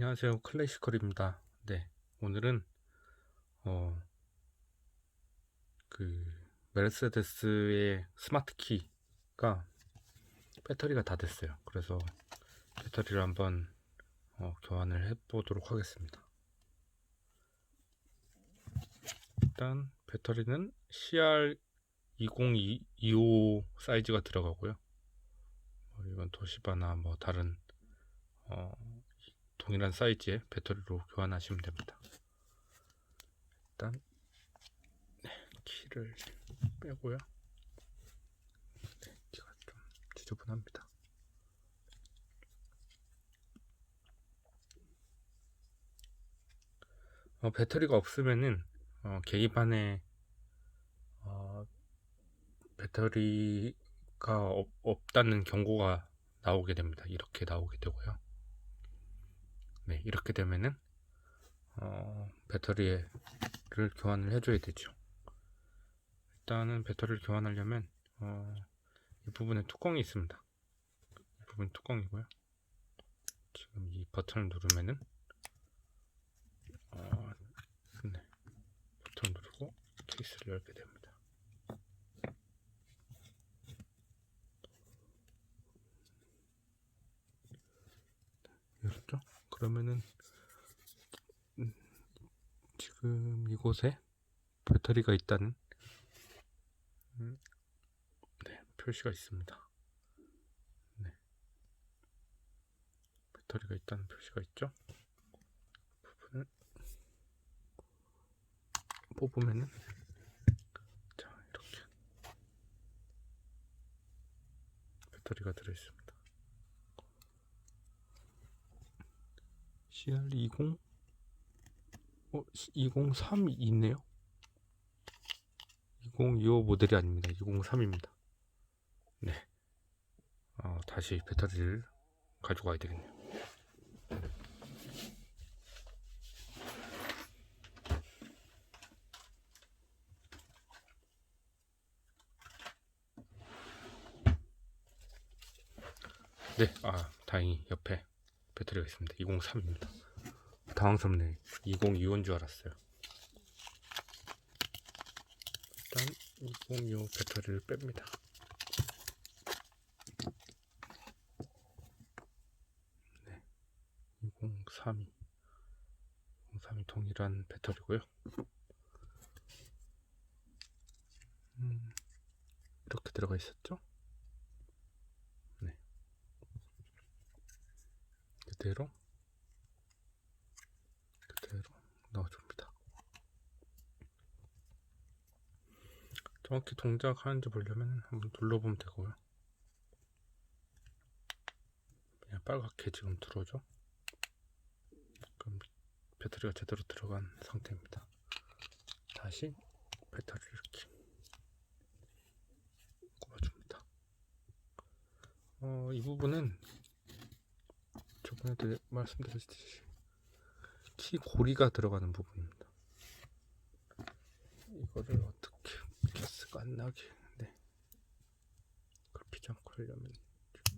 안녕하세요. 클래시컬입니다. 네, 오늘은 그 메르세데스의 스마트 키가 배터리가 다 됐어요. 그래서 배터리를 한번 교환을 해보도록 하겠습니다. 일단 배터리는 CR2025 사이즈가 들어가고요. 이건 도시바나 뭐 다른 동일한 사이즈의 배터리로 교환하시면 됩니다. 일단 키를 빼고요. 키가 좀 지저분합니다. 배터리가 없으면은 계기판에 배터리가 없다는 경고가 나오게 됩니다. 이렇게 나오게 되고요. 네, 이렇게 되면은 배터리를 교환을 해줘야 되죠. 일단은 배터리를 교환하려면 이 부분에 뚜껑이 있습니다. 이 부분 뚜껑이고요. 지금 이 버튼을 누르면은 네, 버튼 누르고 케이스를 열게 됩니다. 열었죠? 그러면은 지금 이곳에 배터리가 있다는 네, 표시가 있습니다. 네, 배터리가 있다는 표시가 있죠? 부분을 뽑으면은 자, 이렇게 배터리가 들어있습니다. CR20 203이 있네요. 2025 모델이 아닙니다. 203입니다. 네, 다시 배터리를 가져가야 되겠네요. 네, 다행히 옆에 배터리가 있습니다. 203입니다. 당황스럽네. 2025인 줄 알았어요. 일단 2025 배터리를 뺍니다. 네, 2032 동일한 배터리고요. 이렇게 들어가 있었죠? 네, 그대로 넣어줍니다. 정확히 동작하는지 보려면 한번 눌러보면 되고요. 그냥 빨갛게 지금 들어오죠? 그럼 배터리가 제대로 들어간 상태입니다. 다시 배터리를 이렇게 꼽아줍니다. 이 부분은 저번에도 말씀드렸듯이 키 고리가 들어가는 부분입니다. 이거를 어떻게 가스가 안 나게 긁히지 않고 하려면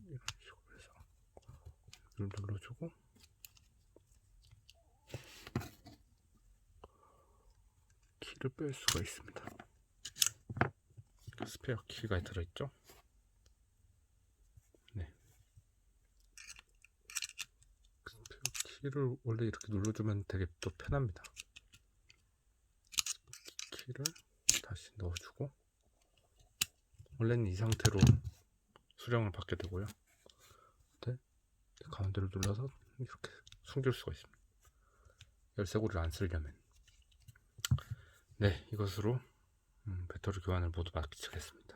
이런 식으로 해서 이걸 눌러주고 키를 뺄 수가 있습니다. 스페어 키가 들어있죠? 네, 스페어 키를 원래 이렇게 눌러주면 되게 또 편합니다. 키를 다시 넣어주고 원래는 이 상태로 수령을 받게 되고요. 네, 가운데를 눌러서 이렇게 숨길 수가 있습니다. 열쇠고리를 안 쓰려면. 네, 이것으로 배터리 교환을 모두 마치겠습니다.